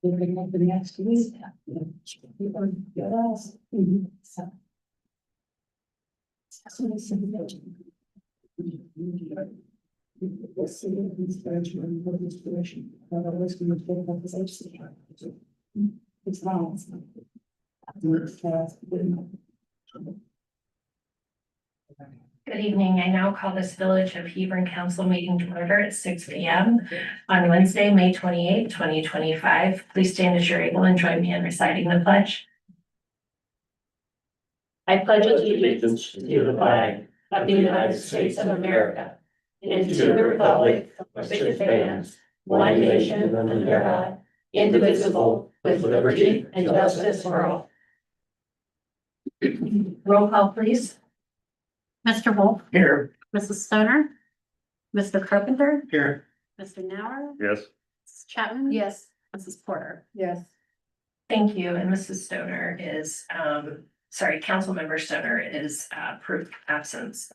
Moving up the next week. It's wrong. Good evening. I now call this Village of Hebron Council meeting to order at 6 p.m. on Wednesday, May 28, 2025. Please stand as you're able and join me in reciting the pledge. I pledge allegiance to the flag of the United States of America and to the republic for which it stands, one nation under God, indivisible, with liberty and justice for all. Roll call, please. Mr. Wolf, Here. Mrs. Stoner, Mr. Carpenter, Here. Mr. Nauer, Yes. Mrs. Chapman. Yes. Mrs. Porter. Yes. Thank you. And Mrs. Stoner is, Councilmember Stoner is proof of absence.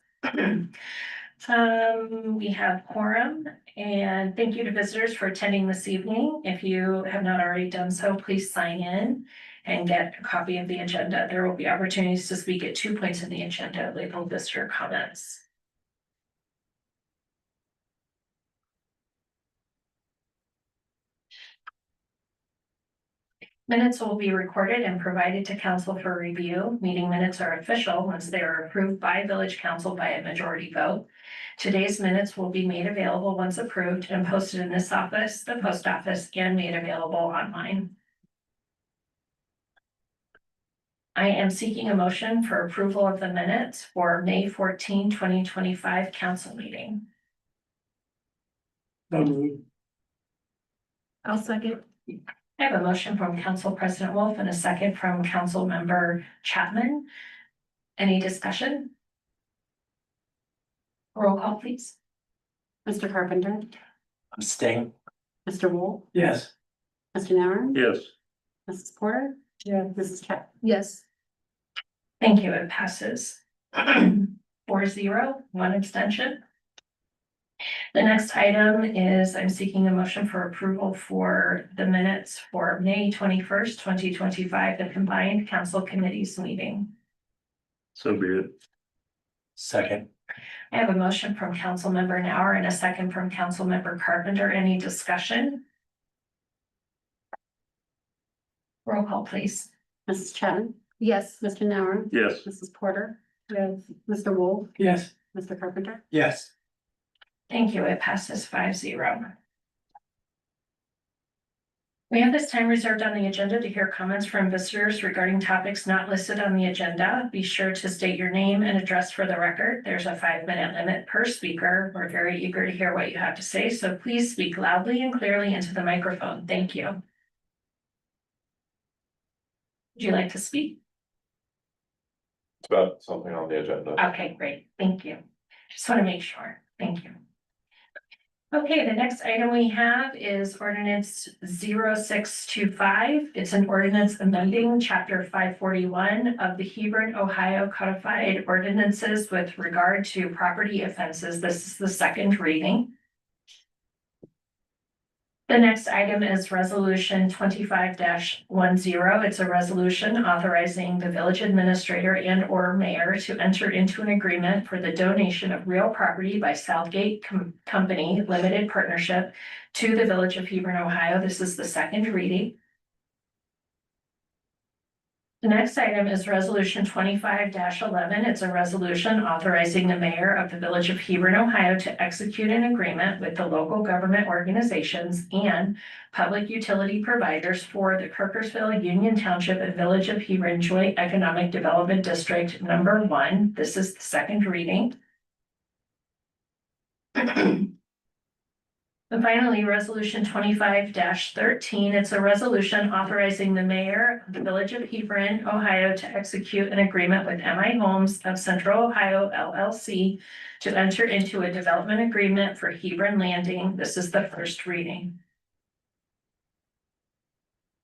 We have quorum, and thank you to visitors for attending this evening. If you have not already done so, please sign in and get a copy of the agenda. There will be opportunities to speak at 2 points in the agenda labeled visitor comments. Minutes will be recorded and provided to council for review. Meeting minutes are official once they are approved by village council by a majority vote. Today's minutes will be made available once approved and posted in this office, the post office, and made available online. I am seeking a motion for approval of the minutes for May 14, 2025 council meeting. I'll second. I have a motion from Council President Wolf and a second from Council Member Chapman. Any discussion? Roll call, please. Mr. Carpenter, Abstain. Mr. Wolf, Yes. Mr. Nauer, Yes. Mrs. Porter, Yeah. Mrs. Chapman. Yes. Thank you. It passes 4-0, one abstention. The next item is I'm seeking a motion for approval for the minutes for May 21st, 2025, the combined council committees meeting. So be it. Second. I have a motion from Council Member Nauer and a second from Council Member Carpenter. Any discussion? Roll call, please. Mrs. Chapman, Yes. Mr. Nauer, Yes. Mrs. Porter, Yes. Mr. Wolf, Yes. Mr. Carpenter. Yes. Thank you. It passes 5-0. We have this time reserved on the agenda to hear comments from visitors regarding topics not listed on the agenda. Be sure to state your name and address for the record. There's a 5-minute limit per speaker. We're very eager to hear what you have to say, so please speak loudly and clearly into the microphone. Thank you. Would you like to speak? It's about something on the agenda. Okay, great. Thank you. Just want to make sure. Thank you. Okay, the next item we have is ordinance 0625. It's an ordinance amending chapter 541 of the Hebron, Ohio codified ordinances with regard to property offenses. This is the second reading. The next item is resolution 25-10. It's a resolution authorizing the village administrator and or mayor to enter into an agreement for the donation of real property by Southgate Company Limited Partnership to the village of Hebron, Ohio. This is the second reading. The next item is resolution 25-11. It's a resolution authorizing the mayor of the village of Hebron, Ohio to execute an agreement with the local government organizations and public utility providers for the Kirkersville, Union Township and Village of Hebron Joint Economic Development District number 1. This is the second reading. And finally, resolution 25-13, it's a resolution authorizing the mayor of the village of Hebron, Ohio to execute an agreement with MI Homes of Central Ohio LLC to enter into a development agreement for Hebron Landing. This is the first reading.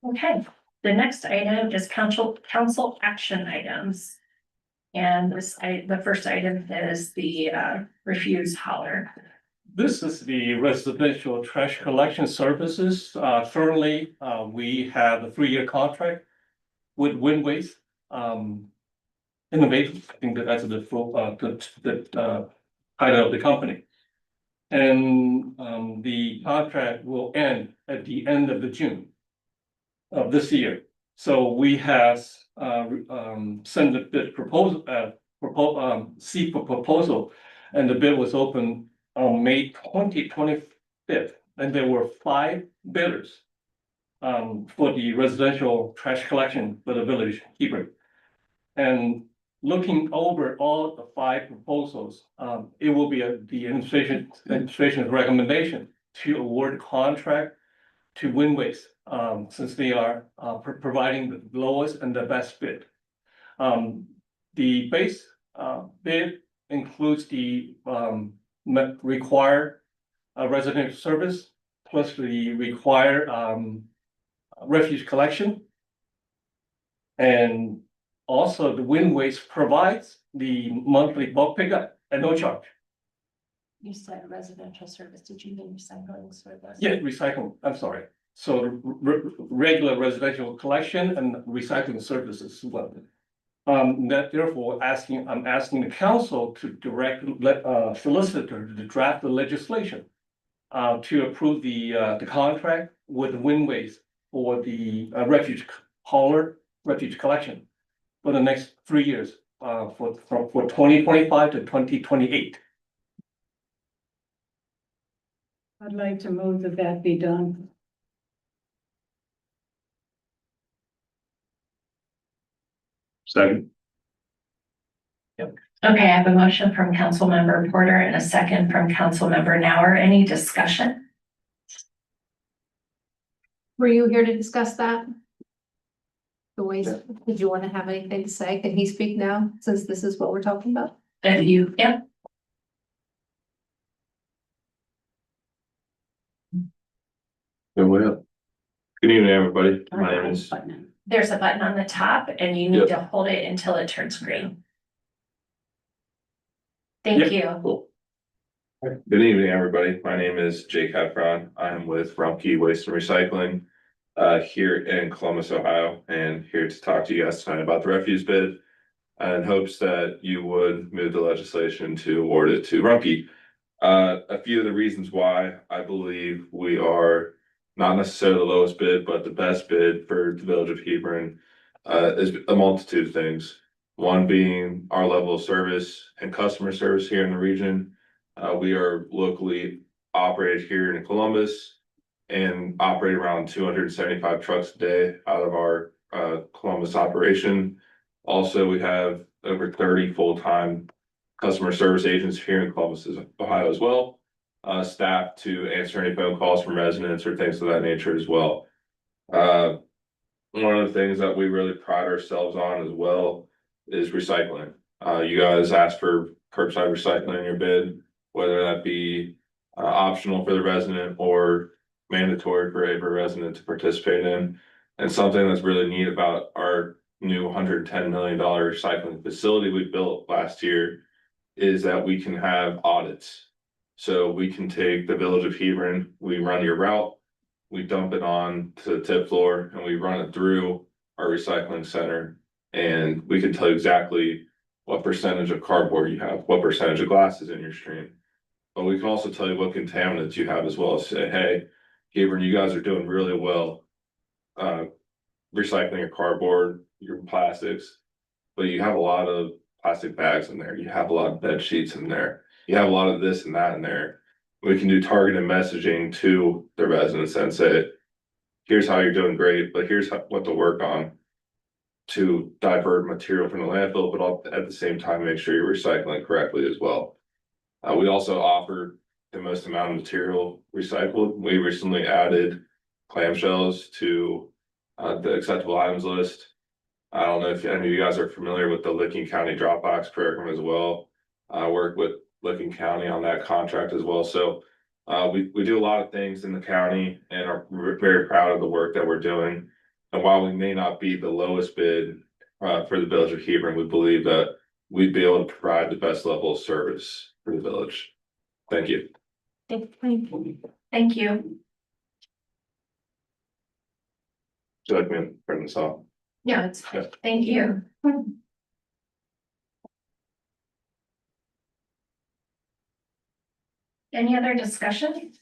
Okay, the next item is council action items. And the first item is the refuse hauler. This is the residential trash collection services. Currently, we have a 3-year contract with Wind Waste. Innovative, I think that's the full, the title of the company. And, the contract will end at the end of the June of this year. So we have, sent the bid proposal, seek for proposal, and the bid was open on May 25th, and there were 5 bidders for the residential trash collection for the village of Hebron. And looking over all the 5 proposals, it will be the administration's recommendation to award contract to Wind Waste, since they are providing the lowest and the best bid. The base bid includes the required residential service plus the required refuge collection. And also the Wind Waste provides the monthly bulk pickup at no charge. You said residential service, did you mean recycling service? Yeah, recycling, I'm sorry. So regular residential collection and recycling services as well. That therefore I'm asking the council to direct solicitor to draft the legislation to approve the contract with Wind Waste for the refuge collection for the next 3 years, for 2025 to 2028. I'd like to move that be done. Second. Okay, I have a motion from Councilmember Porter and a second from Councilmember Nauer. Any discussion? Were you here to discuss that? The ways, did you want to have anything to say? Can he speak now, since this is what we're talking about? Yeah. Good evening, everybody. My name is, There's a button on the top and you need to hold it until it turns green. Thank you. cool. Good evening, everybody. My name is Jake Hebron. I'm with Rumpke Waste and Recycling here in Columbus, Ohio, and here to talk to you guys tonight about the refuse bid in hopes that you would move the legislation to award it to Rumpke. A few of the reasons why I believe we are not necessarily the lowest bid, but the best bid for the village of Hebron is a multitude of things. One being our level of service and customer service here in the region. We are locally operated here in Columbus and operate around 275 trucks a day out of our Columbus operation. Also, we have over 30 full-time customer service agents here in Columbus, Ohio as well. Staff to answer any phone calls from residents or things of that nature as well. One of the things that we really pride ourselves on as well is recycling. You guys asked for curbside recycling in your bid, whether that be optional for the resident or mandatory for every resident to participate in. And something that's really neat about our new $110 million recycling facility we built last year is that we can have audits. So we can take the village of Hebron, we run your route, we dump it on to the tip floor and we run it through our recycling center. And we can tell you exactly what percentage of cardboard you have, what percentage of glass is in your stream. But we can also tell you what contaminants you have as well as say, hey, Hebron, you guys are doing really well. Recycling your cardboard, your plastics, but you have a lot of plastic bags in there. You have a lot of bed sheets in there. You have a lot of this and that in there. We can do targeted messaging to the residents and say, here's how you're doing great, but here's what to work on to divert material from the landfill, but at the same time, make sure you're recycling correctly as well. We also offer the most amount of material recycled. We recently added clamshells to the acceptable items list. I don't know if any of you guys are familiar with the Licking County Dropbox program as well. I work with Licking County on that contract as well. So we do a lot of things in the county and are very proud of the work that we're doing. And while we may not be the lowest bid for the village of Hebron, we believe that we'd be able to provide the best level of service for the village. Thank you. Thank you. Would you like me to print this off? Yeah, it's. Thank you. Any other discussion?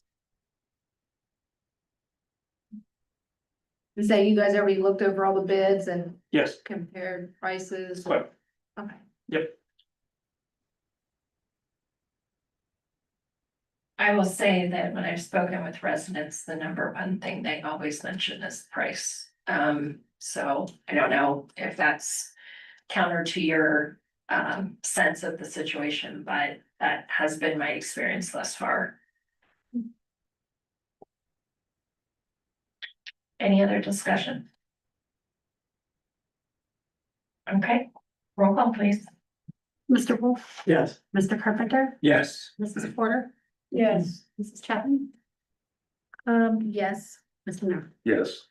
To say you guys already looked over all the bids and Yes, compared prices? correct. Okay. I will say that when I've spoken with residents, the number one thing they always mention is price. So I don't know if that's counter to your sense of the situation, but that has been my experience thus far. Any other discussion? Okay, roll call please. Mr. Wolf, Yes. Mr. Carpenter, Yes. Mrs. Porter, Yes, Mrs. Chapman, Yes. Mr. Miller. Yes.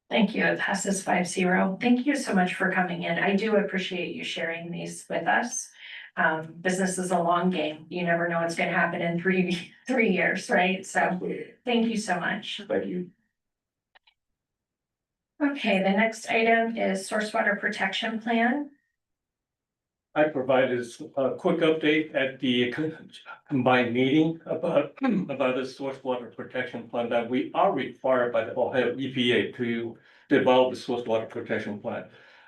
Thank you. It passes 5-0. Thank you so much for coming in. I do appreciate you sharing these with us. Business is a long game. You never know what's gonna happen in three years, right? So thank you so much. Thank you. Okay, the next item is source water protection plan. I provided a quick update at the combined meeting about the source water protection plan that we are required by the Ohio EPA to develop the source water protection plan.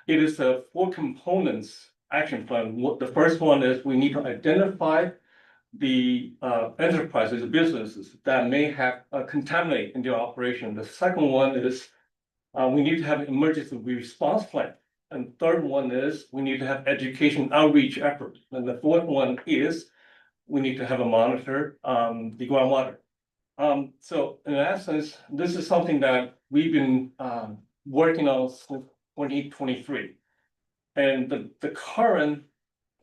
It is a 4 components action plan. The first one is we need to identify the enterprises, businesses that may have contaminate in their operation. The second one is we need to have an emergency response plan. And third one is we need to have education outreach effort. And the fourth one is we need to have a monitor the groundwater. So in essence, this is something that we've been working on since 2023. And the current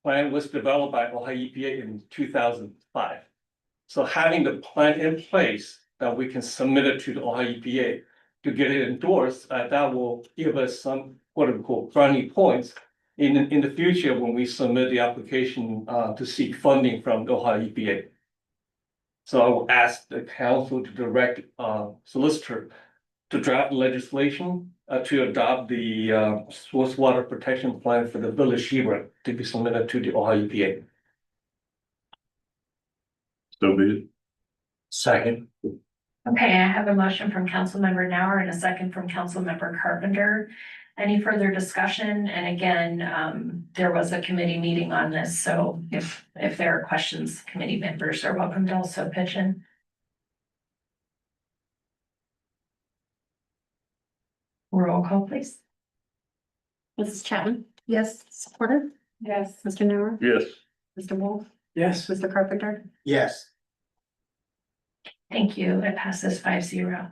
plan was developed by Ohio EPA in 2005. So having the plan in place that we can submit it to the Ohio EPA to get it endorsed, that will give us some quote unquote brownie points in the future when we submit the application to seek funding from the Ohio EPA. So I will ask the council to direct solicitor to draft legislation to adopt the source water protection plan for the village Hebron to be submitted to the Ohio EPA. So be it. Second. Okay, I have a motion from Councilmember Nauer and a second from Councilmember Carpenter. Any further discussion? And again, there was a committee meeting on this, so if there are questions, committee members are welcome to also pitch in. Roll call, please. Mrs. Chapman, Yes. Mrs. Porter, yes, Mr. Miller, Yes. Mr. Wolf, Yes. Mr. Carpenter, Yes. Thank you. It passes 5-0.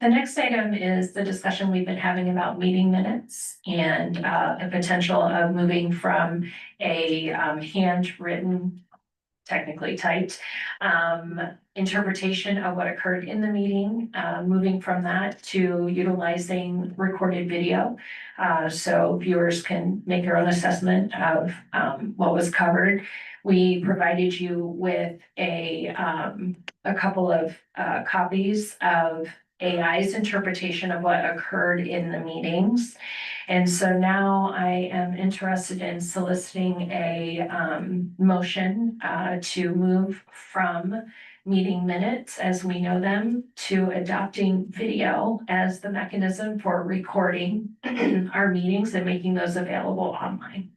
The next item is the discussion we've been having about meeting minutes and the potential of moving from a handwritten, technically typed, interpretation of what occurred in the meeting, moving from that to utilizing recorded video. So viewers can make their own assessment of what was covered. We provided you with a couple of copies of AI's interpretation of what occurred in the meetings. And so now I am interested in soliciting a motion to move from meeting minutes as we know them to adopting video as the mechanism for recording our meetings and making those available online.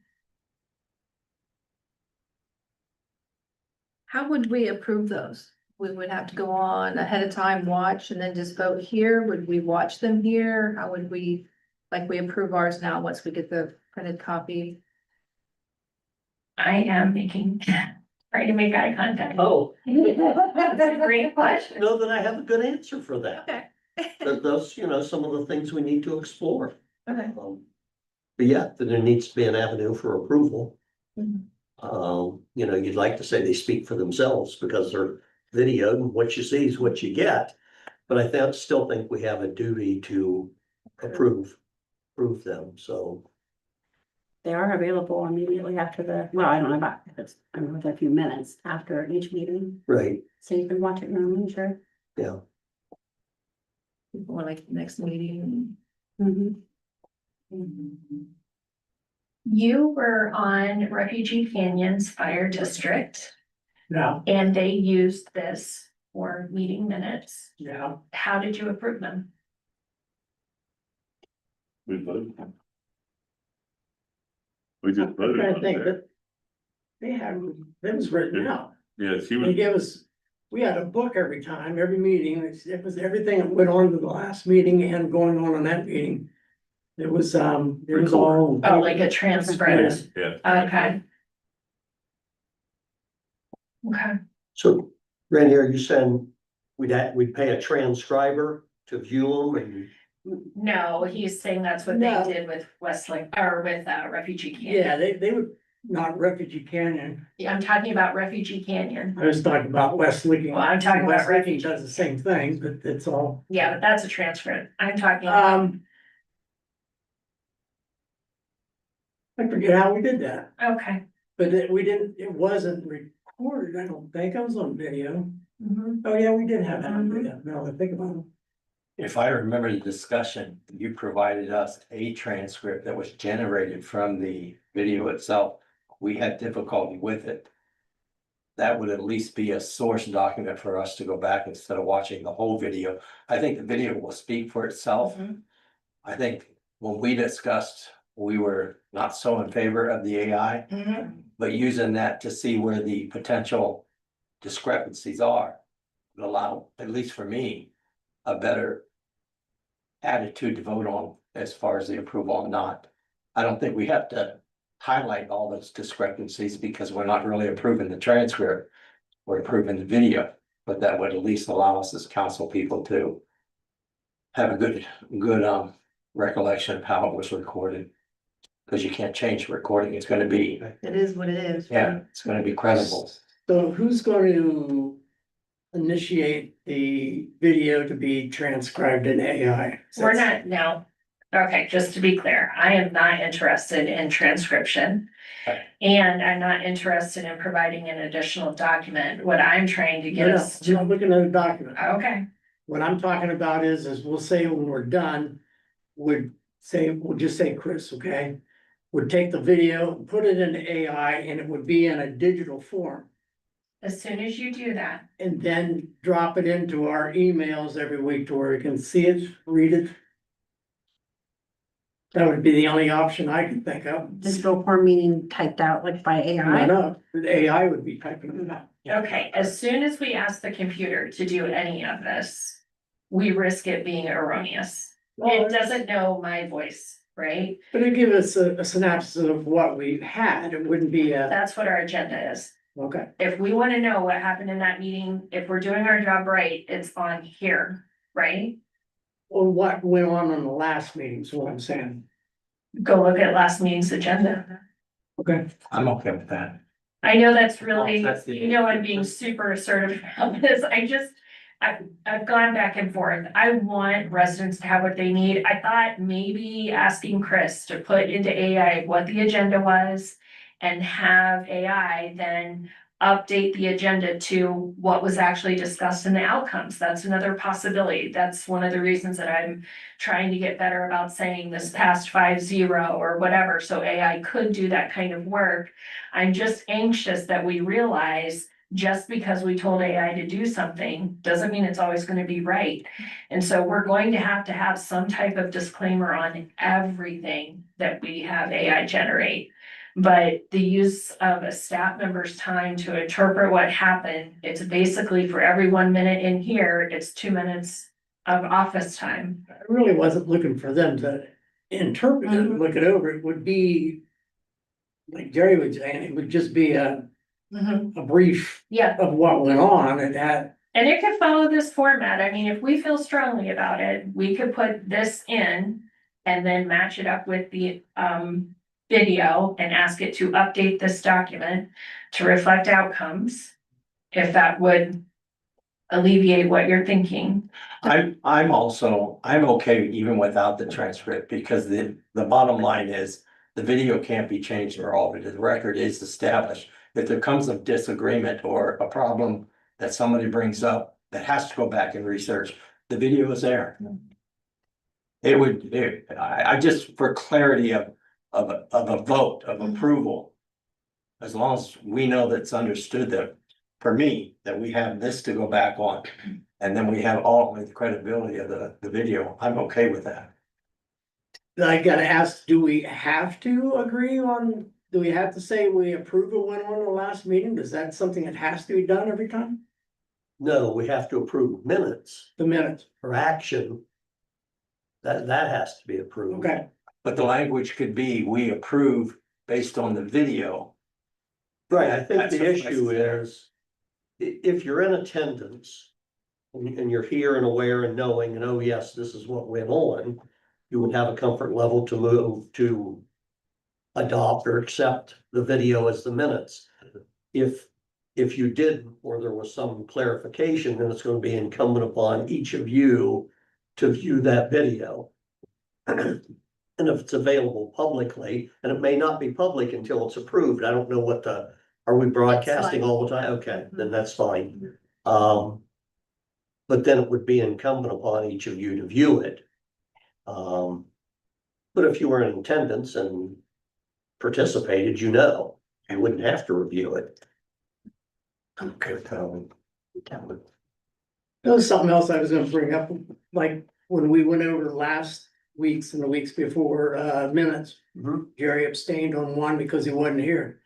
How would we approve those? We would have to go on ahead of time, watch, and then just vote here? Would we watch them here? How would we, like we approve ours now, once we get the printed copy? I am trying to make eye contact. Oh, That's a great I question. know that I have a good answer for that. Okay. Those, some of the things we need to explore. Okay. But yeah, then there needs to be an avenue for approval. Mhm. You'd like to say they speak for themselves because they're videoed and what you see is what you get. But I still think we have a duty to approve them, so. they are available immediately after well, I don't know about if it's, I don't know, within a few minutes after each meeting, Right, so you can watch it in your own leisure. yeah. Or like the next meeting. Mhm. You were on Refugee Canyon's Fire District Yeah, and they used this for meeting minutes. yeah. How did you approve them? We voted. We just voted. I on think that. that they have, that was written out. Yes, he They was, gave us, we had a book every time, every meeting, it was everything that went on to the last meeting and going on in that meeting. It was all. Oh, like a transcript? yeah. Okay. Okay. So Randy, are you saying we'd pay a transcriber to view them and? No, he's saying that's what they No. did with Westlake, or with Refugee Yeah, Canyon. they would, not Refugee Canyon, Yeah, I'm talking about Refugee Canyon. I was talking about West Licking. Well, I'm talking about West Licking Refugee. does the same thing, but it's all, Yeah, but that's a transcript. I'm talking about, I forget how we did that, okay. but it wasn't recorded, I don't think, I was on video. Mhm. Oh, yeah, we did have that on Mhm. video, now that I think about it. If I remember the discussion, you provided us a transcript that was generated from the video itself. We had difficulty with it. That would at least be a source document for us to go back instead of watching the whole video. I think the video will speak for itself. Mhm. I think when we discussed, we were not so in favor of the AI, Mhm. but using that to see where the potential discrepancies are. Would allow, at least for me, a better attitude to vote on as far as the approval or not. I don't think we have to highlight all those discrepancies because we're not really approving the transcript. We're approving the video, but that would at least allow us as council people to have a good recollection of how it was recorded. Because you can't change the recording. It's gonna be, It is what it is. yeah, it's gonna be credible. So who's going to initiate the video to be transcribed in AI? We're not, no. Okay, just to be clear, I am not interested in transcription. Okay. And I'm not interested in providing an additional document. What I'm trying to No, get no, us I'm not to, looking at a document. okay, What I'm talking about is we'll say when we're done, we'll just say Chris, okay? Would take the video, put it into AI, and it would be in a digital form. as soon as you do that, And then drop it into our emails every week to where we can see it, read it. That would be the only option I could think of. Digital form meaning typed out like by I AI. know, the AI would be typing it out. okay, as soon as we ask the computer to do any of this, we risk it being erroneous. It doesn't know my voice, right? But it'd give us a synopsis of what we've had, it wouldn't be That's what our agenda is. okay. If we wanna know what happened in that meeting, if we're doing our job right, it's on here, right? Or what went on in the last meeting, is what I'm saying. Go look at last meeting's agenda. Okay. I'm okay with that. I know that's really, That's the- you know, I'm being super assertive about this, I've gone back and forth. I want residents to have what they need. I thought maybe asking Chris to put into AI what the agenda was and have AI then update the agenda to what was actually discussed in the outcomes. That's another possibility. That's one of the reasons that I'm trying to get better about saying this past 5-0 or whatever, so AI could do that kind of work. I'm just anxious that we realize just because we told AI to do something, doesn't mean it's always gonna be right. And so we're going to have some type of disclaimer on everything that we have AI generate. But the use of a staff member's time to interpret what happened, it's basically for every 1 minute in here, it's 2 minutes of office time. I really wasn't looking for them to interpret it and look it over, it would be. Like Jerry was saying, it would just be a brief Yeah, of what went on and that. and it could follow this format. I mean, if we feel strongly about it, we could put this in and then match it up with the video and ask it to update this document to reflect outcomes. If that would alleviate what you're thinking. I'm okay even without the transcript because the bottom line is the video can't be changed or altered, the record is established. If there comes a disagreement or a problem that somebody brings up that has to go back and research, the video is there. It would, I just, for clarity of a vote of approval. As long as we know that's understood that, for me, that we have this to go back on. And then we have all the credibility of the video, I'm okay with that. I gotta ask, do we have to agree on, do we have to say we approve of what went on the last meeting? Is that something that has to be done every time? No, we have to approve minutes The minutes, or action. That has to be approved. okay, But the language could be, we approve based on the video. Right, I think That's the suffices issue there. is, if you're in attendance and you're here and aware and knowing, and oh, yes, this is what went on, you would have a comfort level to move to adopt or accept the video as the minutes. If you didn't, or there was some clarification, then it's going to be incumbent upon each of you to view that video. And if it's available publicly, and it may not be public until it's approved, I don't know what are we broadcasting all the time? Okay, then that's fine. But then it would be incumbent upon each of you to view it. But if you were in attendance and participated, you wouldn't have to review it. Okay, that was something else I was gonna bring up, like when we went over last weeks and the weeks before, minutes. Mhm. Jerry abstained on one because he wasn't here.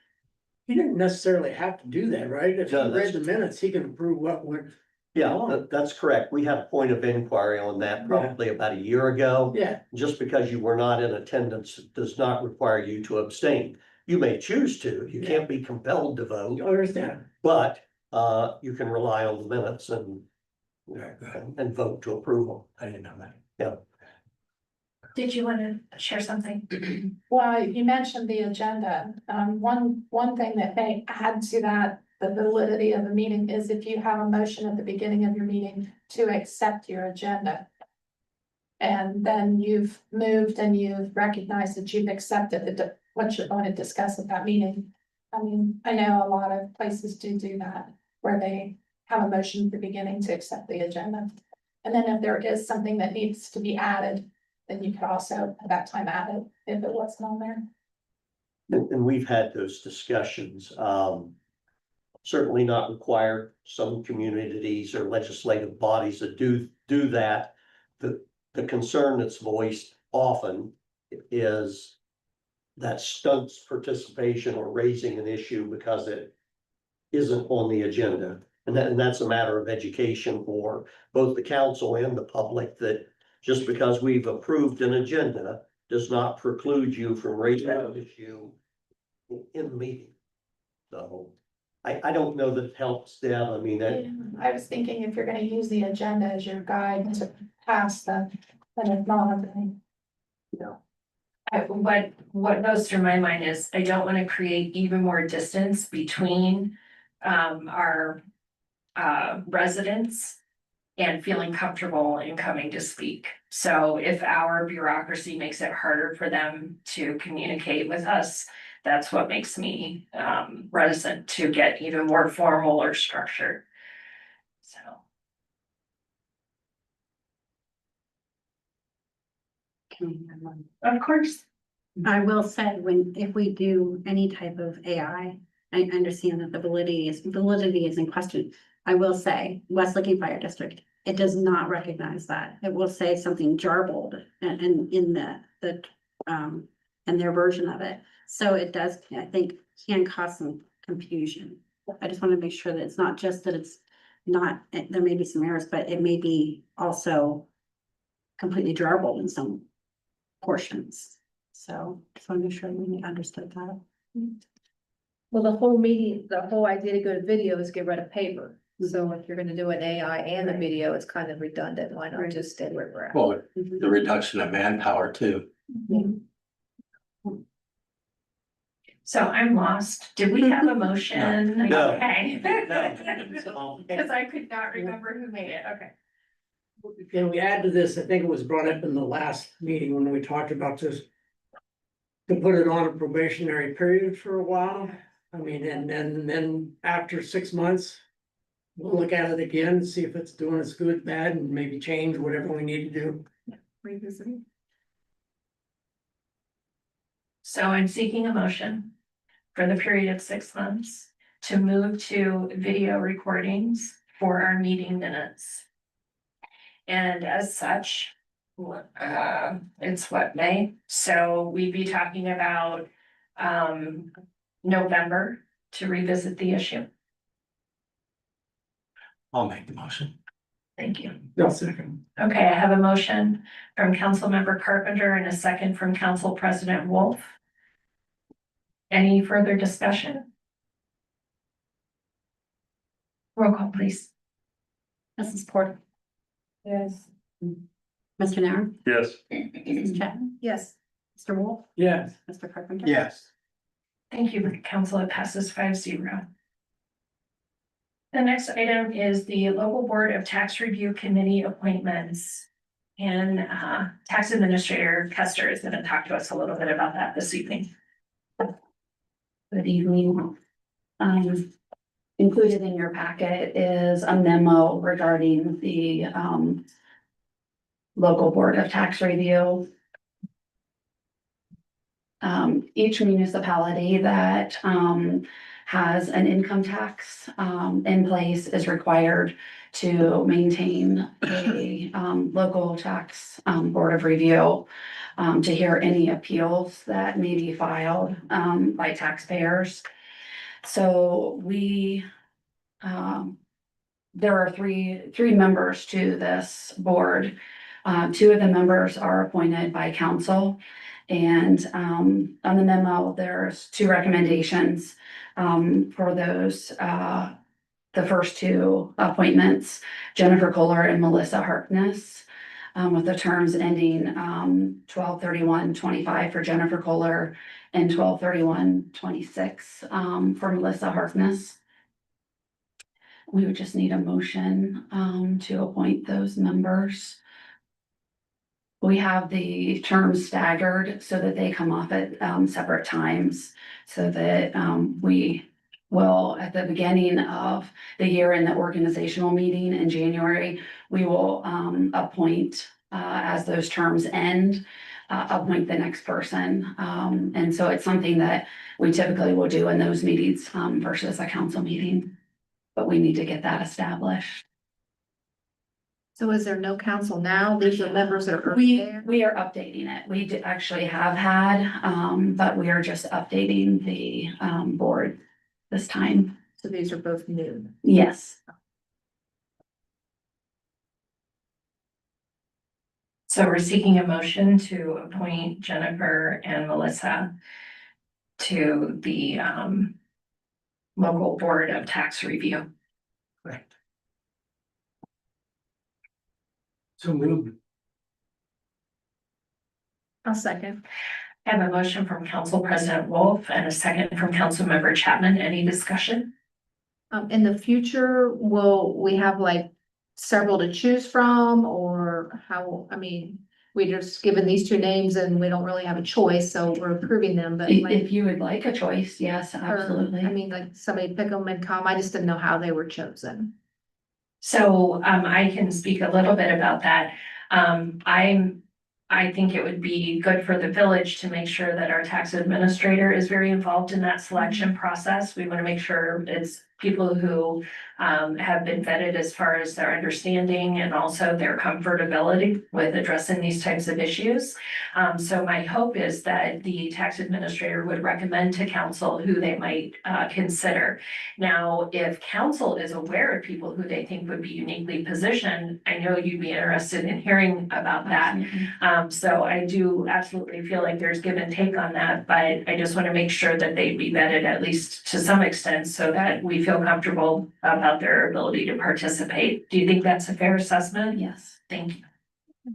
He didn't necessarily have to do that, right? If he No, read the minutes, he can approve what went. Yeah, that's correct. We had a point of inquiry on that probably about a year ago. Yeah, Just because you were not in attendance does not require you to abstain. You may choose to, you can't be compelled to vote, you understand? but you can rely on the minutes and vote to approval. I didn't know that. Did you want to share something? Well, you mentioned the agenda. One thing that may add to that, the validity of the meeting is if you have a motion at the beginning of your meeting to accept your agenda. And then you've moved and you've recognized that you've accepted what you're going to discuss at that meeting. I mean, I know a lot of places do that, where they have a motion at the beginning to accept the agenda. And then if there is something that needs to be added, then you could also at that time add it if it wasn't on there. And we've had those discussions, certainly not required. Some communities or legislative bodies that do that. The concern that's voiced often is that stunts participation or raising an issue because it isn't on the agenda. And that's a matter of education for both the council and the public, that just because we've approved an agenda does not preclude you from raising an issue in the meeting. So I don't know that it helps, Deb. I mean, I was thinking if you're gonna use the agenda as your guide to pass then if not, then. What goes through my mind is I don't want to create even more distance between our residents and feeling comfortable in coming to speak. So if our bureaucracy makes it harder for them to communicate with us, that's what makes me reticent to get even more formal or structured. So. Of course. I will say, if we do any type of AI, I understand that the validity is in question. I will say, West Licking Fire District, it does not recognize that. It will say something jarbled and in their version of it. So it does, I think, can cause some confusion. I just want to make sure that it's not just that it's not, there may be some errors, but it may be also completely jarbled in some portions. So just want to make sure we understood that. Well, the whole meeting, the whole idea to go to video is get rid of paper. So if you're gonna do an AI and a video, it's kind of redundant. Why not just stay where we're at? Well, the reduction of manpower too. So I'm lost. Did we have a motion? No. Okay. No. Because I could not remember who made it. Okay. Can we add to this? I think it was brought up in the last meeting when we talked about this. to put it on a probationary period for a while. I mean, and then after 6 months, we'll look at it again, and see if it's doing us good, bad, and maybe change whatever we need to do. Revisiting. So I'm seeking a motion for the period of 6 months to move to video recordings for our meeting minutes. And as such, it's what, May? So we'd be talking about, November to revisit the issue. I'll make the motion. Thank you. No second. Okay, I have a motion from Councilmember Carpenter and a second from Council President Wolf. Any further discussion? Roll call, please. Mrs. Porter, Yes. Mr. Narron, Yes. Mrs. Chapman, Yes. Mr. Wolf, Yes. Mr. Carpenter. Yes. Thank you, Council. It passes 5-0. The next item is the Local Board of Tax Review Committee appointments. And Tax Administrator Kester is going to talk to us a little bit about that this evening. Good evening. Included in your packet is a memo regarding the local board of tax review. Each municipality that has an income tax in place is required to maintain a local tax board of review to hear any appeals that may be filed by taxpayers. So there are three members to this board. Two of the members are appointed by council. And on the memo, there's 2 recommendations for those. The first 2 appointments, Jennifer Kohler and Melissa Harkness, with the terms ending 12/31/25 for Jennifer Kohler and 12/31/26 for Melissa Harkness. We would just need a motion to appoint those members. We have the terms staggered so that they come off at separate times, so that we will, at the beginning of the year in the organizational meeting in January, we will appoint as those terms end, appoint the next person. And so it's something that we typically will do in those meetings versus a council meeting. But we need to get that established. So is there no council now? These are members that are already there? We are updating it. We actually have had, but we are just updating the board this time. So these are both new. Yes. So we're seeking a motion to appoint Jennifer and Melissa to the local board of tax review. Correct. So moved. I'll second. I have a motion from Council President Wolf and a second from Councilmember Chapman. Any discussion? In the future, will we have like several to choose from, or how, I mean, we just given these 2 names and we don't really have a choice, so we're approving them, but like. If you would like a choice, yes, or, absolutely. I mean, like somebody pick them and come, I just didn't know how they were chosen. So I can speak a little bit about that. I think it would be good for the village to make sure that our tax administrator is very involved in that selection process. We want to make sure it's people who have been vetted as far as their understanding and also their comfortability with addressing these types of issues. So my hope is that the tax administrator would recommend to council who they might consider. Now, if council is aware of people who they think would be uniquely positioned, I know you'd be interested in hearing about that. Absolutely. So I do absolutely feel like there's give and take on that, but I just want to make sure that they be vetted at least to some extent so that we feel comfortable about their ability to participate. Do you think that's a fair assessment? Yes. Thank you.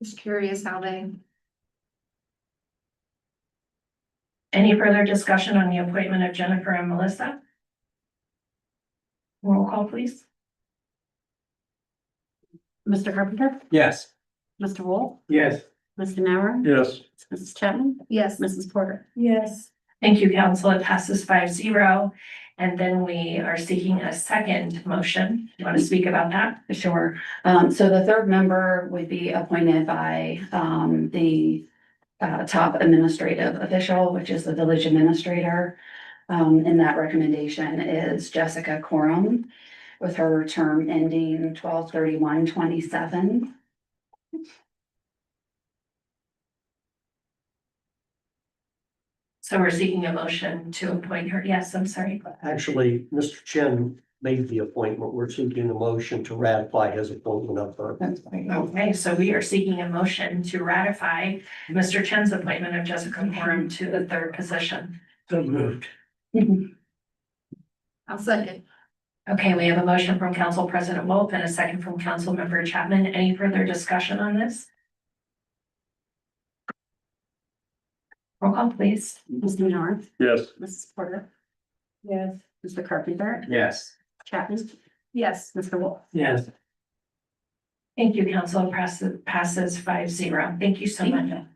Just curious how they. Any further discussion on the appointment of Jennifer and Melissa? Roll call, please. Mr. Carpenter, Yes. Mr. Wolf, Yes. Mr. Nauer, Yes. Mrs. Chapman, Yes. Mrs. Porter. Yes. Thank you, council. It passes 5-0. And then we are seeking a second motion. You want to speak about that? Sure. So the third member would be appointed by, the top administrative official, which is the village administrator. And that recommendation is Jessica Corum with her term ending 12/31/27. So we're seeking a motion to appoint her. Yes, I'm sorry. Actually, Mr. Chen made the appointment. We're seeking a motion to ratify his appointment of her. Okay, so we are seeking a motion to ratify Mr. Chen's appointment of Jessica Corum to the third position. So moved. I'll second. Okay, we have a motion from Council President Wolf and a second from Council Member Chapman. Any further discussion on this? Roll call, please. Mr. Nauer, Yes. Mrs. Porter, Yes. Mr. Carpenter, Yes. Chapman, Yes. Mr. Wolf. Yes. Thank you, Council. Passes 5-0. Thank you so much.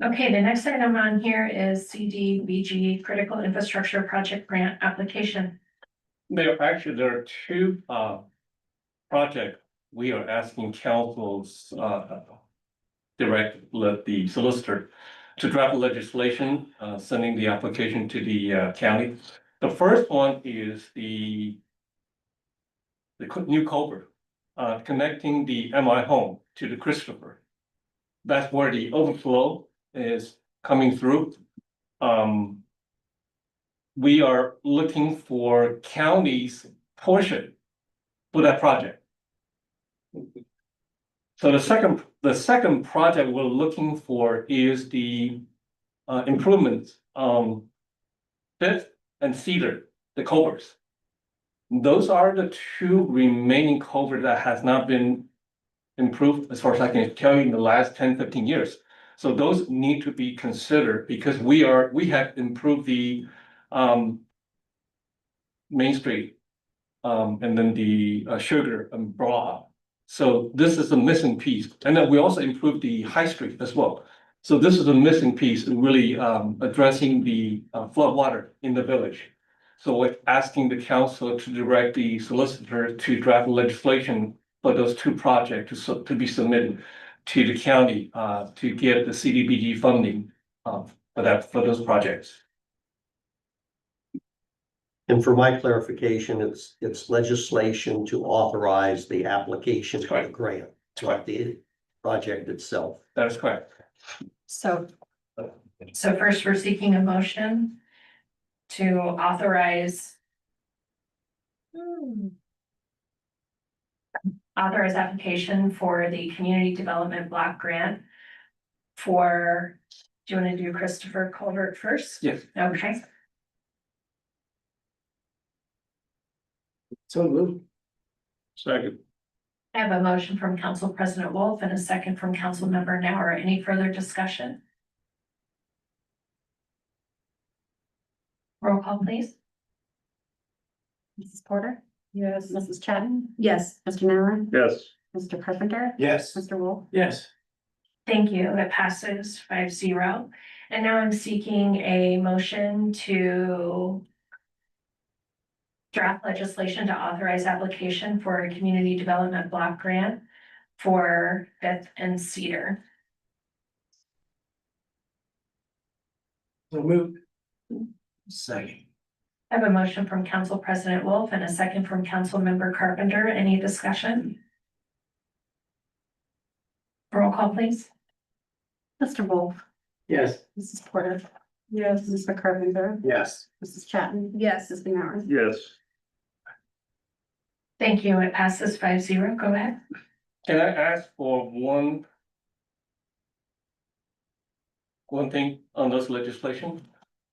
Okay, the next item on here is CDBG Critical Infrastructure Project Grant Application. There are two projects we are asking council's the solicitor to draft legislation, sending the application to the county. The first one is the new culvert connecting the MI home to the Christopher. That's where the overflow is coming through. We are looking for county's portion for that project. So the second project we're looking for is the improvements, Fifth and Cedar, the culverts. Those are the two remaining culverts that has not been improved, as far as I can tell you, in the last 10-15 years. So those need to be considered because we have improved the Main Street, and then the Sugar and Broad. So this is a missing piece. And then we also improved the High Street as well. So this is a missing piece in really addressing the flood water in the village. So we're asking the council to direct the solicitor to draft legislation for those two projects to be submitted to the county to get the CDBG funding for those projects. And for my clarification, it's legislation to authorize the application for the grant, not the project itself. That is correct. So first, we're seeking a motion to authorize application for the Community Development Block Grant for, do you want to do Christopher Culvert first? Yes. Okay, So moved. Second. I have a motion from Council President Wolf and a second from Council Member Nauer. Any further discussion? Roll call, please. Mrs. Porter, Yes. Mrs. Chapman, Yes. Mr. Nauer, Yes. Mr. Carpenter, Yes. Mr. Wolf. Yes. Thank you. It passes 5-0. And now I'm seeking a motion to draft legislation to authorize application for a community development block grant for Fifth and Cedar. So moved. Second. I have a motion from Council President Wolf and a second from Council Member Carpenter. Any discussion? Roll call, please. Mr. Wolf, Yes. Mrs. Porter, Yes. Mr. Carpenter, Yes. Mrs. Chapman, Yes. Mr. Nauer. Yes. Thank you. It passes 5-0. Go ahead. Can I ask for one thing on this legislation?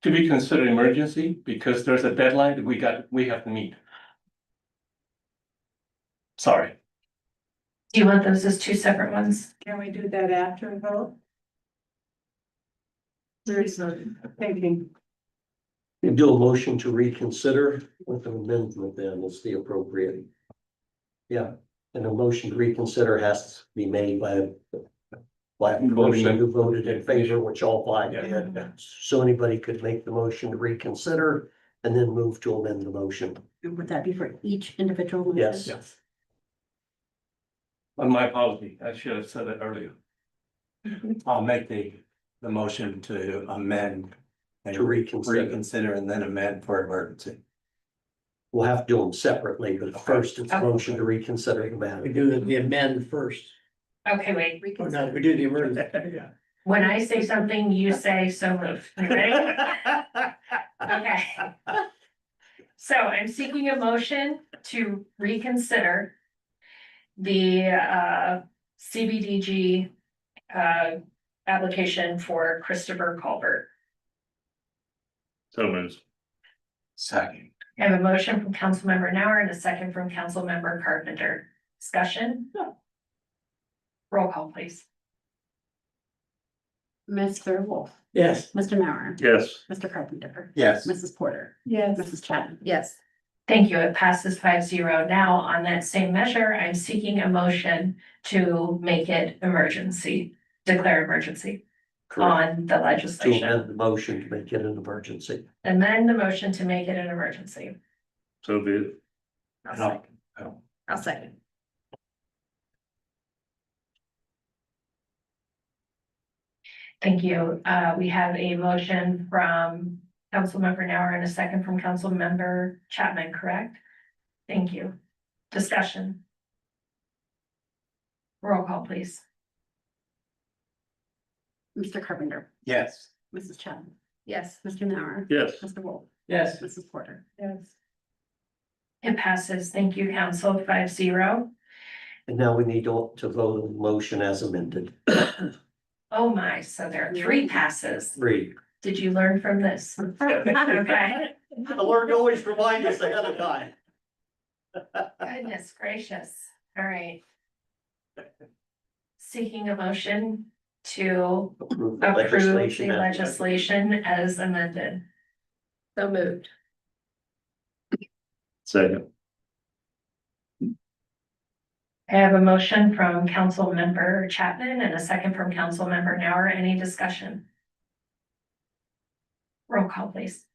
To be considered emergency, because there's a deadline that we have to meet. Sorry. Do you want those as two separate ones? Can we do that after a vote? There is no thinking. You do a motion to reconsider with an amendment then is the appropriate. Yeah, And a motion to reconsider has to be made by a Voting person member. who voted in favor, which all five Yeah. did. So anybody could make the motion to reconsider and then move to amend the motion. And would that be for each individual? motion? Yes. Yes. On my apology, I should have said it earlier. I'll make the motion to amend. And To reconsider. reconsider and then amend for emergency. We'll have to do them separately, but first it's a motion to reconsider the We matter. do the amend first. Okay, wait, Or no, we do the emergency. Yeah. when I say something, you say so moved. You ready? Okay. So I'm seeking a motion to reconsider the CBDG application for Christopher Colbert. So moves. Second. I have a motion from Councilmember Nauer and a second from Councilmember Carpenter. Discussion? Roll call, please. Mr. Wolf, Yes. Mr. Mauer, Yes. Mr. Carpenter, Yes. Mrs. Porter, Yes. Mrs. Chapman. Yes. Thank you. It passes 5-0. Now, on that same measure, I'm seeking a motion to make it emergency, declare emergency on the To legislation. amend the motion to make it an emergency. Amend the motion to make it an emergency. So be it. I'll second. Thank you. We have a motion from Councilmember Nauer and a second from Councilmember Chapman, correct? Thank you. Discussion. Roll call, please. Mr. Carpenter, Yes. Mrs. Chapman, Yes. Mr. Mauer. Yes. Mr. Wolf, Yes. Mrs. Porter. Yes. It passes. Thank you, Council, 5-0. And now we need to vote on the motion as amended. Oh my, so there are 3 passes. 3. Did you learn from this? Okay, The Lord always remind us ahead of time. goodness gracious. All right. Seeking a motion to Approve the approve the legislation. legislation as amended. So moved. Second. I have a motion from Councilmember Chapman and a second from Councilmember Nauer. Any discussion? Roll call, please.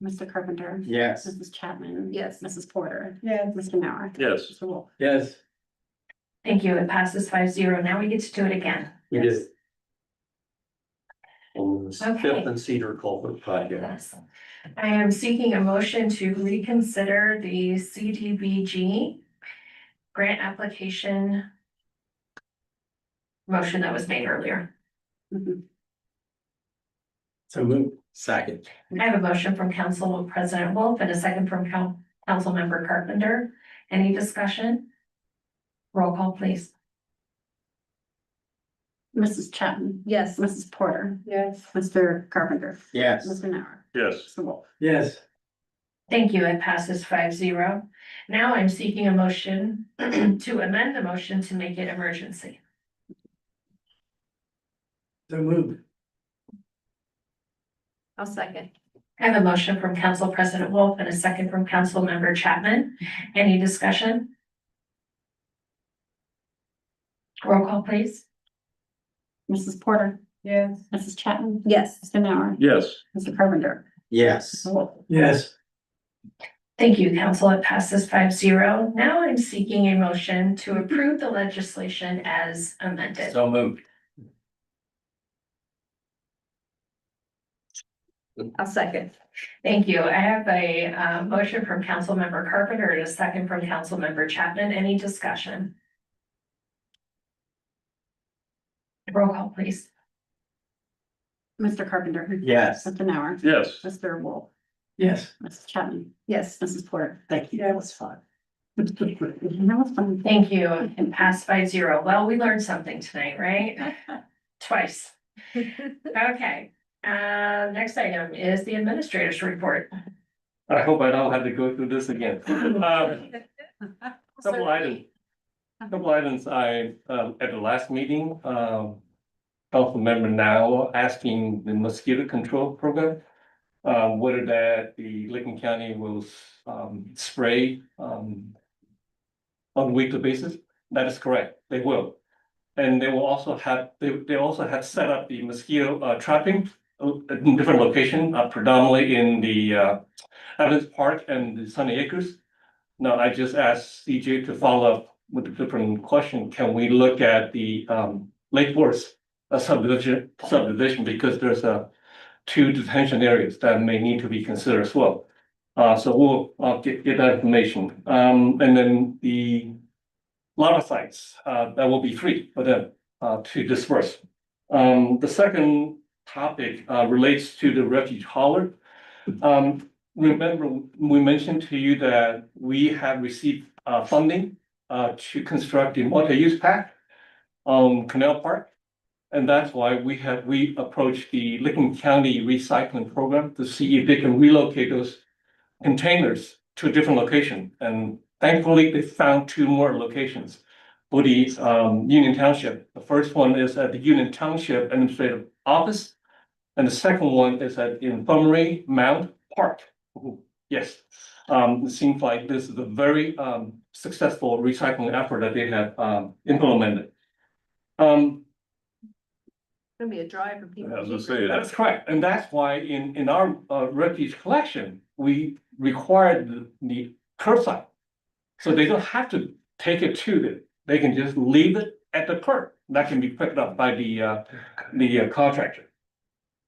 Mr. Carpenter. Yes. Mrs. Chapman. Yes. Mrs. Porter, Yes. Mr. Mauer. Yes. Mr. Wolf. Yes. Thank you. It passes 5-0. Now we get to do it again. We do. On the Okay. Fifth and Cedar Culvert project. Yes. I am seeking a motion to reconsider the CDBG grant application motion that was made earlier. Mhm. So move. Second. I have a motion from Council President Wolf and a second from Councilmember Carpenter. Any discussion? Roll call, please. Mrs. Chapman. Yes. Mrs. Porter, Yes. Mr. Carpenter, Yes. Mr. Mauer, Yes. Mr. Wolf. Yes. Thank you. It passes 5-0. Now I'm seeking a motion to amend the motion to make it emergency. So move. I'll second. I have a motion from Council President Wolf and a second from Councilmember Chapman. Any discussion? Roll call, please. Mrs. Porter, Yes. Mrs. Chapman. Yes. Mr. Mauer, Yes. Mr. Carpenter, Yes. Mr. Wolf. Yes. Thank you, Council. It passes 5-0. Now I'm seeking a motion to approve the legislation as amended. So moved. I'll second. Thank you. I have a motion from Councilmember Carpenter and a second from Councilmember Chapman. Any discussion? Roll call, please. Mr. Carpenter. Yes. Mr. Mauer, Yes. Mr. Wolf, Yes. Mrs. Chapman, Yes. Mrs. Porter. Thank you. That was fun. That was fun. Thank you. It passed 5-0. Well, we learned something tonight, right? Twice. Okay. Next item is the administrator's report. I hope I don't have to go through this again. Couple items. Couple items I, at the last meeting, council member now asking the mosquito control program. Whether that the Licking County will, spray, on a weekly basis. That is correct, they will. And they will also have, they also have set up the mosquito trapping in different location, predominantly in the Evans Park and the Sunny Acres. Now, I just asked CJ to follow up with a different question. Can we look at the Lake Forest subdivision because there's two detention areas that may need to be considered as well. So we'll get that information. And then the larva sites that will be free for them to disperse. The second topic relates to the refuge hauler. Remember, we mentioned to you that we have received funding to construct the multi-use pack on Canal Park. And that's why we approached the Licking County Recycling Program to see if they can relocate those containers to a different location. And thankfully, they found two more locations for the Union Township. The first one is at the Union Township Administrative Office. And the second one is at Infirmary Mount Park. Yes, it seems like this is a very successful recycling effort that they have implemented. Gonna be a drive for people. I was gonna say That's that. correct, and that's why in our refuge collection, we require the curbside. So they don't have to take it to them, they can just leave it at the curb, that can be picked up by the contractor.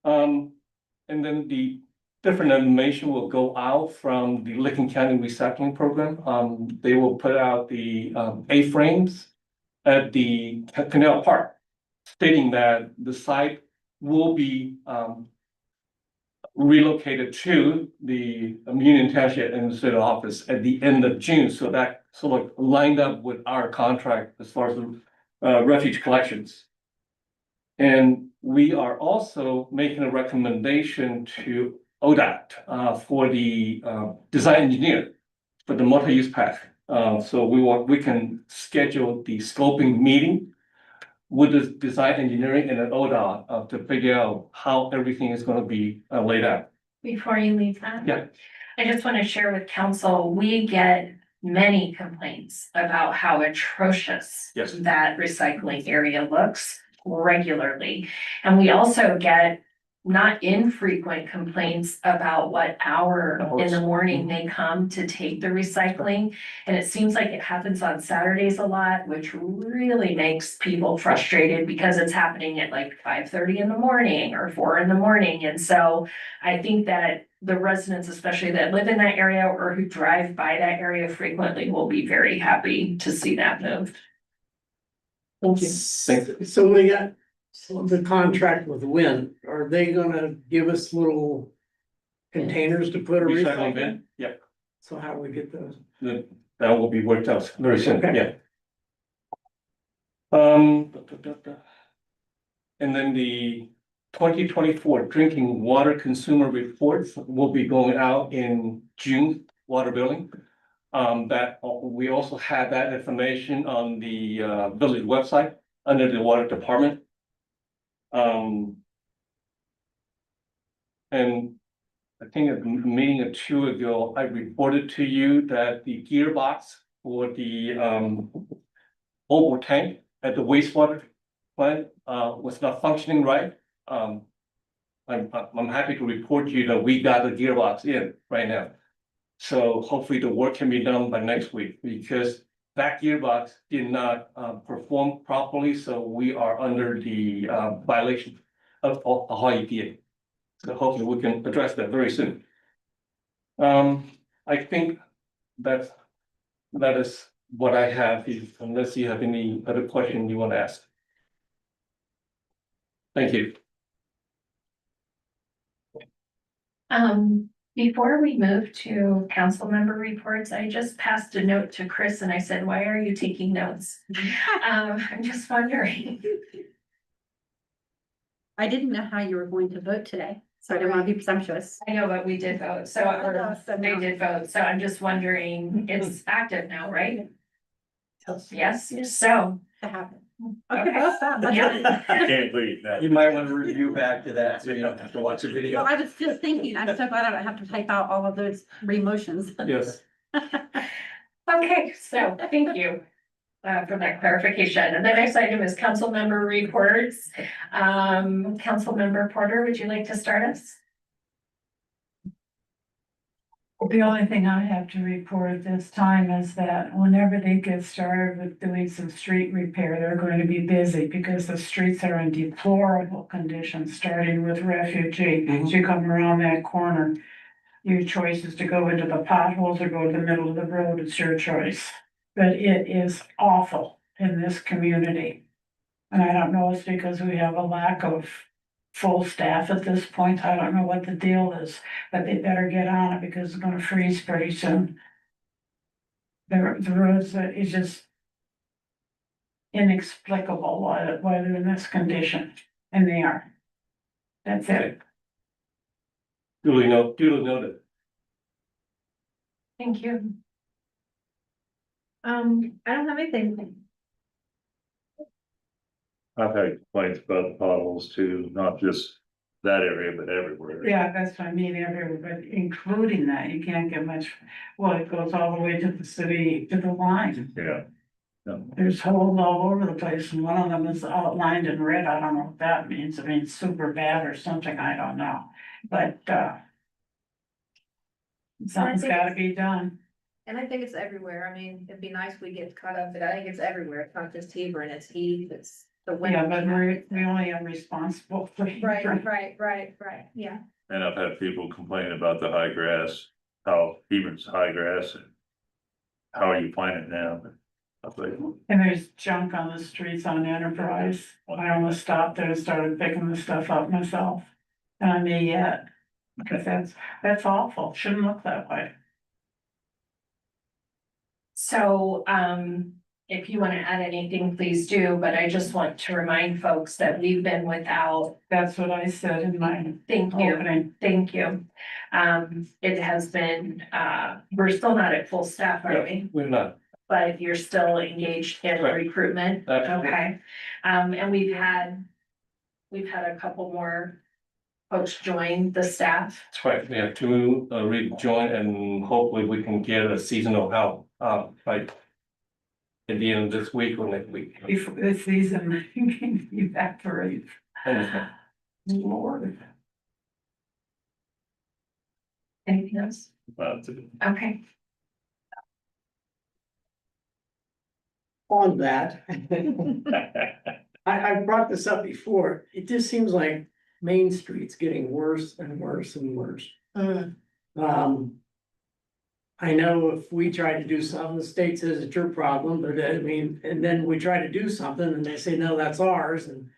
And then the different information will go out from the Licking County Recycling Program. They will put out the A-frames at the Canal Park, stating that the site will be relocated to the Union Township Administrative Office at the end of June. So that sort of lined up with our contract as far as the refuge collections. And we are also making a recommendation to ODOT for the design engineer for the multi-use path. So we can schedule the scoping meeting with the design engineering and an ODOT to figure out how everything is gonna be laid out. Before you leave that. Yeah. I just want to share with council, we get many complaints about how atrocious Yes. that recycling area looks regularly. And we also get not infrequent complaints about what hour in the morning they come to take the recycling. And it seems like it happens on Saturdays a lot, which really makes people frustrated because it's happening at like 5:30 in the morning or 4 in the morning. And so I think that the residents, especially that live in that area or who drive by that area frequently, will be very happy to see that moved. Thank you. So we got the contract with Win, are they gonna give us little containers to put a Recycling recycle? bin, yeah, So how do we get those? that will be worked out very soon, Okay. yeah. And then the 2024 drinking water consumer reports will be going out in June, water billing. That we also have that information on the village website under the water department. And I think a meeting or two ago, I reported to you that the gearbox for the mobile tank at the wastewater plant was not functioning right. I'm happy to report to you that we got the gearbox in right now. So hopefully the work can be done by next week because that gearbox did not perform properly, so we are under the violation of Ohio EPA. So hopefully we can address that very soon. I think that is what I have, unless you have any other question you want to ask. Thank you. Before we move to council member reports, I just passed a note to Chris and I said, why are you taking notes? I'm just wondering. I didn't know how you were going to vote today, so I didn't want to be presumptuous. I know, but we did vote, so, or they did vote, so I'm just wondering, it's active now, right? Yes, so. To happen. Okay. I can't believe that. You might want to review back to that, so you don't have to watch a Well, video. I was just thinking, I'm so glad I don't have to type out all of those re-motions. Yes. Okay, so thank you for that clarification. And the next item is council member reports. Council member Porter, would you like to start us? The only thing I have to report this time is that whenever they get started with doing some street repair, they're going to be busy because the streets are in deplorable condition, starting with Refugee. As you come around that corner, your choice is to go into the potholes or go to the middle of the road. It's your choice. But it is awful in this community. And I don't know, it's because we have a lack of full staff at this point. I don't know what the deal is, but they better get on it because it's gonna freeze pretty soon. The roads, is just inexplicable why they're in this condition, and they are. That's it. Duly noted. Thank you. I don't have anything. I've had complaints about the potholes too, not just that area, but everywhere. Yeah, that's what I mean, everywhere, but including that, you can't get much, well, it goes all the way to the city, to the line. Yeah. Yeah. There's holes all over the place, and one of them is outlined in red. I don't know what that means. It means super bad or something, I don't know, but, something's gotta be done. And I think it's everywhere. I mean, it'd be nice if we get caught up, but I think it's everywhere. It's not just Hebron, it's Heath, it's the. Yeah, but we only are responsible for. Right, yeah. And I've had people complain about the high grass, how Hebron's high grass and how are you planting now? I was like, And there's junk on the streets on Enterprise. I almost stopped there and started picking the stuff up myself. And I may yet, because that's awful. Shouldn't look that way. So, if you want to add anything, please do, but I just want to remind folks that we've been without. That's what I said in my Thank you. opening. Thank you. It has been, we're still not at full staff, are we? We're not. But you're still engaged in Right. recruitment, Absolutely. okay? And we've had a couple more folks join the staff. That's right. We have two rejoin and hopefully we can get a seasonal help, like at the end of this week or next week. Before the season evaporates. Understand. Lord. Anything else? But Okay. On that. I brought this up before, it just seems like Main Street's getting worse and worse and worse. I know if we try to do something, the state says it's your problem, but I mean, and then we try to do something and they say, no, that's ours, and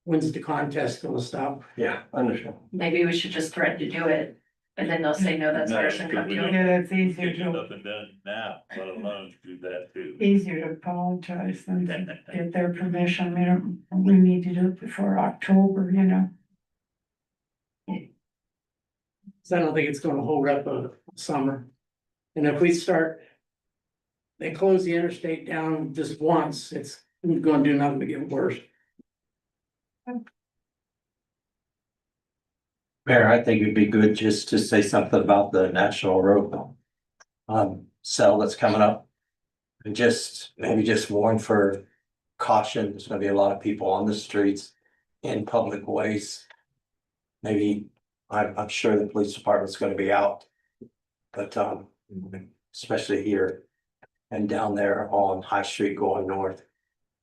when's the contest gonna stop? Yeah, understand. Maybe we should just threaten to do it, and then they'll say, no, that's ours and come do it. Yeah, that's easier get to, nothing done now, let alone do that too. easier to apologize than to get their permission. We need to do it before October, you know. So I don't think it's gonna hold up a summer. And if we start. They close the interstate down just once, it's gonna do nothing but get worse. Mayor, I think it'd be good just to say something about the National Road sale that's coming up. And maybe just warn for caution, there's gonna be a lot of people on the streets in public ways. Maybe, I'm sure the police department's gonna be out. But especially here and down there on High Street going north,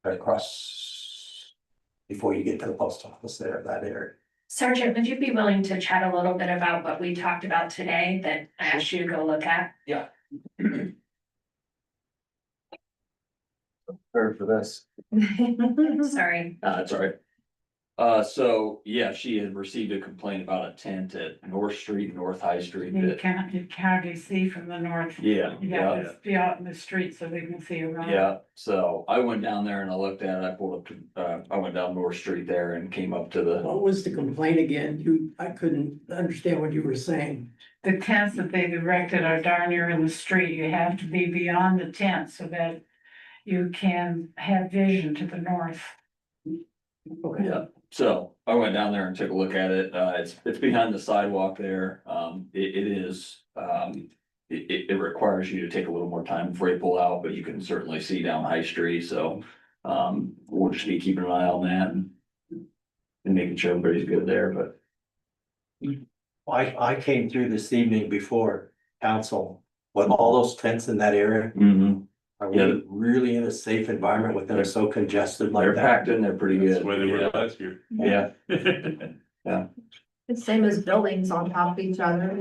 right across before you get to the post office there, that area. Sergeant, would you be willing to chat a little bit about what we talked about today that I asked you to go look at? Yeah. Prepared for this. Sorry. That's all right. So, yeah, she had received a complaint about a tent at North Street, North High Street. You that- can't hardly see from the north. Yeah, You yeah, have to be out in the street so they can see around. yeah. So I went down there and I looked at it. I pulled up to, I went down North Street there and came up to the, What was the complaint again? I couldn't understand what you were saying. The tents that they've erected are darn near in the street. You have to be beyond the tent so that you can have vision to the north. Okay. yeah. So I went down there and took a look at it. It's behind the sidewalk there. It is, it requires you to take a little more time before you pull out, but you can certainly see down High Street, so. We'll just be keeping an eye on that and making sure everybody's good there, but. I came through this evening before council, with all those tents in that area. Are Yeah. we really in a safe environment with them so congested They're like that? packed in there pretty That's good. the way they were Yeah. last year. Yeah. It's same as buildings on top of each other.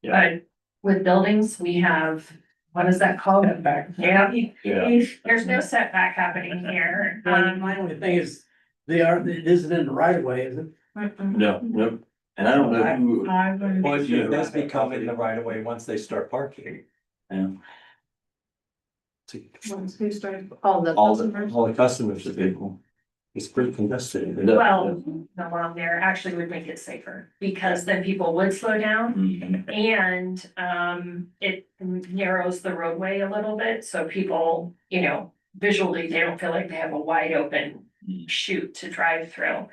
But with buildings, we have, what is that called? Yeah, Yeah. there's no setback happening here. My only thing is, it isn't in the right of way, is it? No, no, and I don't know who, I wouldn't. Well, be it does sure. become in the right of way once they start parking. yeah, Once who started, all the All customers. the customers, it's a big one. it's pretty congested. Well, the along there actually would make it safer, because then people would slow down. Mhm. And it narrows the roadway a little bit, so people, visually, they don't feel like they have a wide open chute to drive through.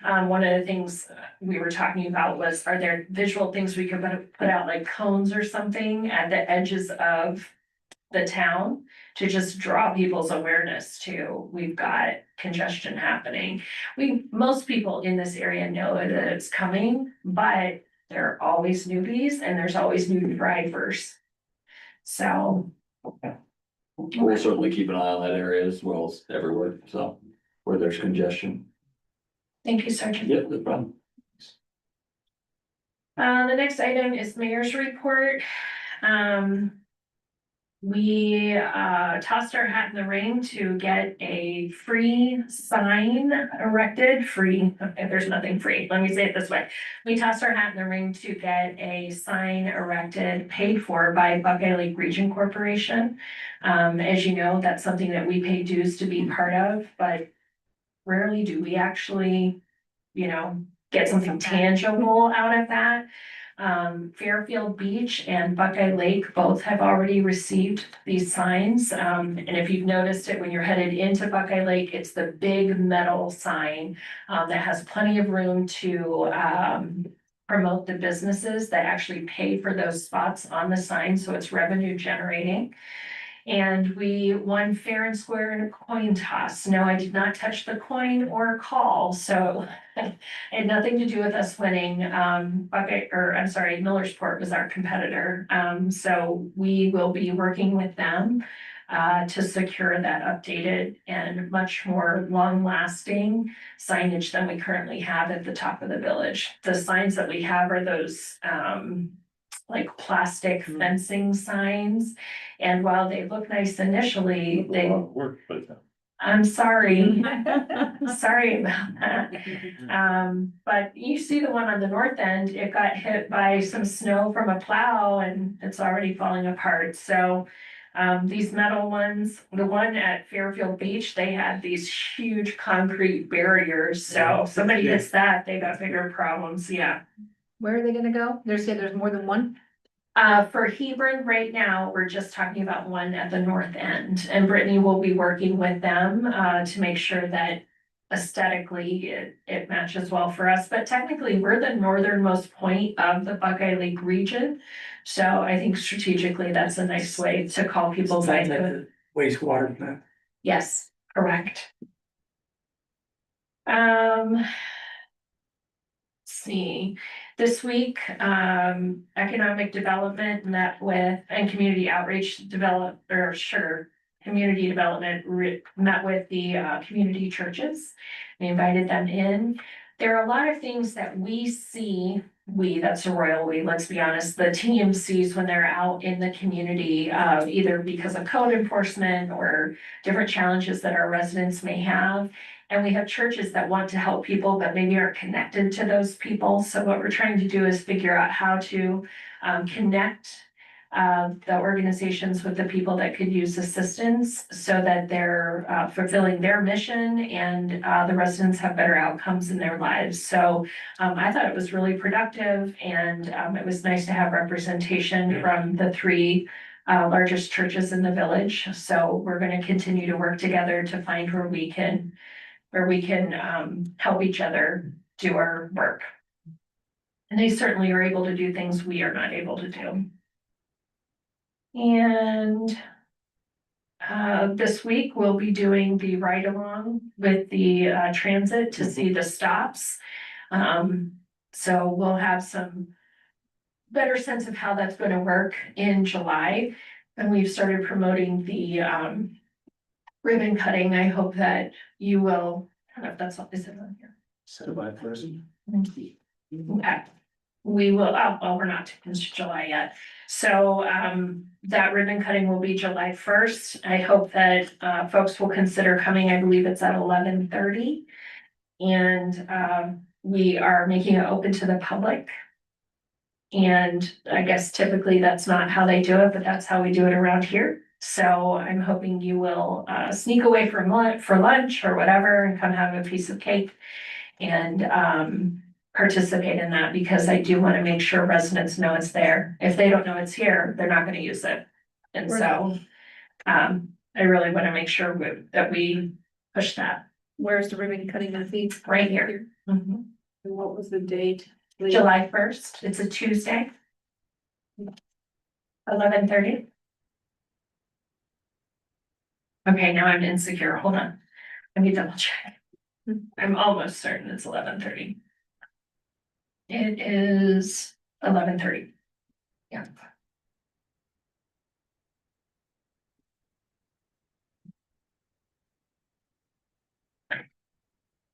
One of the things we were talking about was, are there visual things we could put out, like cones or something at the edges of the town to just draw people's awareness to, we've got congestion happening. Most people in this area know that it's coming, but there are always newbies and there's always new drivers. So, We'll certainly keep an eye on that area as well as everywhere, so, where there's congestion. thank you, Sergeant. Yep, no problem. The next item is mayor's report. We tossed our hat in the ring to get a free sign erected, there's nothing free, let me say it this way. We tossed our hat in the ring to get a sign erected, paid for by Buckeye Lake Region Corporation. As you know, that's something that we pay dues to be part of, but rarely do we actually, get something tangible out of that. Fairfield Beach and Buckeye Lake both have already received these signs. And if you've noticed it, when you're headed into Buckeye Lake, it's the big metal sign that has plenty of room to promote the businesses that actually pay for those spots on the sign, so it's revenue generating. And we won fair and square in a coin toss. No, I did not touch the coin or call, so it had nothing to do with us winning. Millersport was our competitor. So we will be working with them to secure that updated and much more long-lasting signage than we currently have at the top of the village. The signs that we have are those like plastic fencing signs. And while they look nice initially, I'm sorry. Sorry about that. But you see the one on the north end, it got hit by some snow from a plow and it's already falling apart. So these metal ones, the one at Fairfield Beach, they had these huge concrete barriers. So if somebody hits that, they got bigger problems. Yeah. Where are they gonna go? There's more than one? For Hebron right now, we're just talking about one at the north end, and Brittany will be working with them to make sure that aesthetically it matches well for us. But technically, we're the northernmost point of the Buckeye Lake region. So I think strategically, that's a nice way to call people's Sounds like eyes. the wastewater plant. Yes, correct. See, this week, economic development met with, and community outreach community development met with the community churches. We invited them in. There are a lot of things that we see, that's a royal we, let's be honest, the team sees when they're out in the community, either because of code enforcement or different challenges that our residents may have. And we have churches that want to help people, but maybe aren't connected to those people. So what we're trying to do is figure out how to connect the organizations with the people that could use assistance so that they're fulfilling their mission and the residents have better outcomes in their lives. So I thought it was really productive, and it was nice to have representation from the three largest churches in the village. So we're going to continue to work together to find where we can help each other do our work. And they certainly are able to do things we are not able to do. And this week we'll be doing the ride along with the transit to see the stops. So we'll have some better sense of how that's gonna work in July. And we've started promoting the ribbon cutting. I hope that you will, I don't know if that's, is it on here? July first. Okay. We will, oh, well, we're not into July yet. So, that ribbon cutting will be July 1st. I hope that, folks will consider coming. I believe it's at 11:30. And, we are making it open to the public. And I guess typically that's not how they do it, but that's how we do it around here. So I'm hoping you will, sneak away from lunch or whatever and come have a piece of cake. And, participate in that, because I do want to make sure residents know it's there. If they don't know it's here, they're not going to use it. And so, I really want to make sure that we push that Where's the ribbon cutting gonna be? right here. Mhm. And what was the date? July 1st, it's a Tuesday. 11:30. Okay, now I'm insecure. Hold on. Let me double check. I'm almost certain it's 11:30. It is 11:30. Yeah.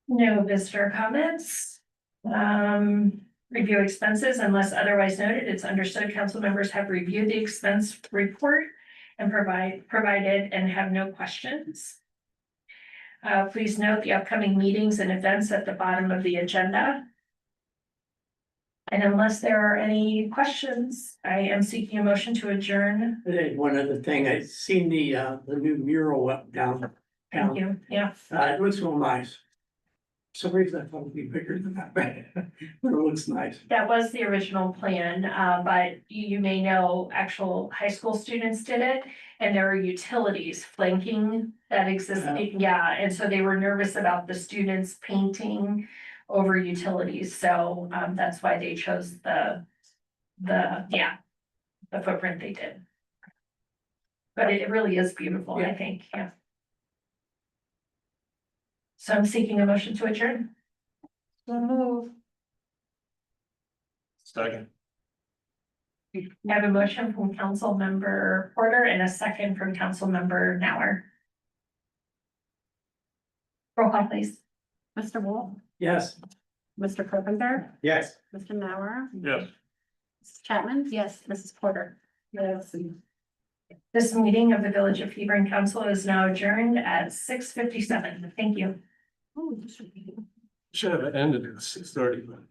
No visitor comments. Review expenses unless otherwise noted. It's understood council members have reviewed the expense report and provided and have no questions. Please note the upcoming meetings and events at the bottom of the agenda. And unless there are any questions, I am seeking a motion to adjourn. Hey, one other thing, I seen the new mural up down. Thank you. Yeah. It looks real nice. For some reason I thought it'd be bigger than that, but it looks nice. That was the original plan, but you may know actual high school students did it. And there are utilities flanking that exist, yeah, and so they were nervous about the students painting over utilities, so that's why they chose the footprint they did. But it really is beautiful, I think, yeah. So I'm seeking a motion to adjourn. So move. Second. I have a motion from Council Member Porter and a second from Council Member Nauer. Roll call, please. Mr. Wolf, Yes. Mr. Carpenter, Yes. Mr. Mauer, Yes. Mrs. Chapman. Yes. Mrs. Porter. Yes. This meeting of the Village of Hebron Council is now adjourned at 6:57. Thank you. Should have ended at 6:30.